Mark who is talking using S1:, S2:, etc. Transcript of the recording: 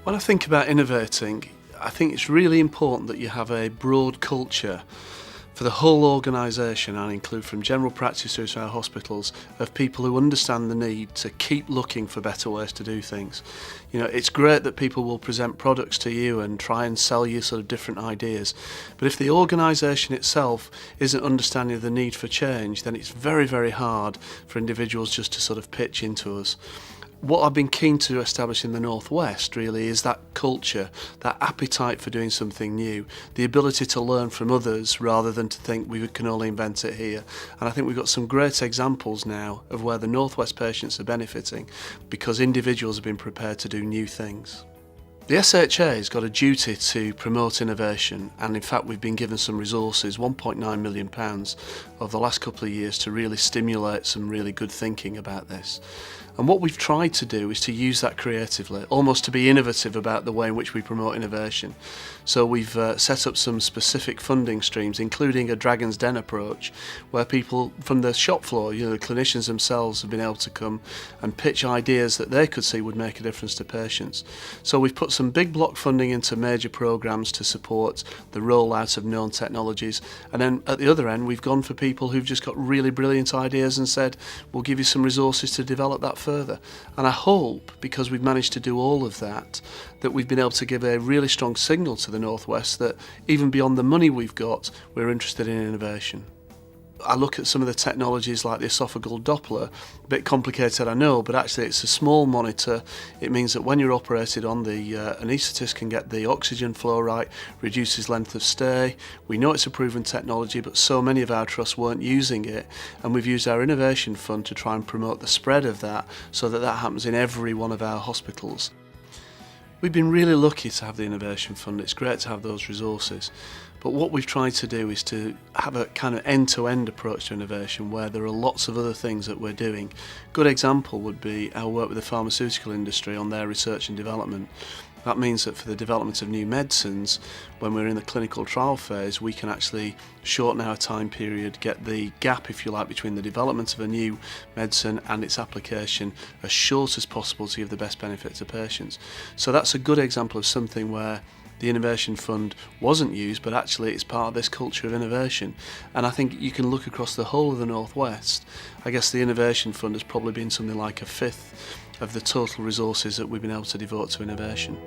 S1: When I think about innovating, I think it's really important that you have a broad culture for the whole organisation, and include from general practice through to our hospitals, of people who understand the need to keep looking for better ways to do things. You know, it's great that people will present products to you and try and sell you sort of different ideas, but if the organisation itself isn't understanding of the need for change, then it's very, very hard for individuals just to sort of pitch into us. What I've been keen to establish in the Northwest really is that culture, that appetite for doing something new, the ability to learn from others rather than to think we can only invent it here. And I think we've got some great examples now of where the Northwest patients are benefiting because individuals have been prepared to do new things. The SHA has got a duty to promote innovation, and in fact we've been given some resources, £1.9 million over the last couple of years, to really stimulate some really good thinking about this. And what we've tried to do is to use that creatively, almost to be innovative about the way in which we promote innovation. So we've set up some specific funding streams, including a Dragon's Den approach, where people from the shop floor, the clinicians themselves, have been able to come and pitch ideas that they could see would make a difference to patients. So we've put some big block funding into major programs to support the rollout of known technologies, and then at the other end we've gone for people who've just got really brilliant ideas and said we'll give you some resources to develop that further. And I hope, because we've managed to do all of that, that we've been able to give a really strong signal to the Northwest that even beyond the money we've got, we're interested in innovation. I look at some of the technologies like the esophageal Doppler, a bit complicated I know, but actually it's a small monitor. It means that when you're operated on, the anaesthetist can get the oxygen flow right, reduces length of stay. We know it's a proven technology, but so many of our trusts weren't using it, and we've used our innovation fund to try and promote the spread of that so that that happens in every one of our hospitals. We've been really lucky to have the innovation fund. It's great to have those resources. But what we've tried to do is to have a kind of end-to-end approach to innovation where there are lots of other things that we're doing. Good example would be our work with the pharmaceutical industry on their research and development. That means that for the development of new medicines, when we're in the clinical trial phase, we can actually shorten our time period, get the gap, if you like, between the development of a new medicine and its application as short as possible to give the best benefit to patients. So that's a good example of something where the Innovation Fund wasn't used, but actually it's part of this culture of innovation. And I think you can look across the whole of the Northwest. I guess the Innovation Fund has probably been something like a fifth of the total resources that we've been able to devote to innovation.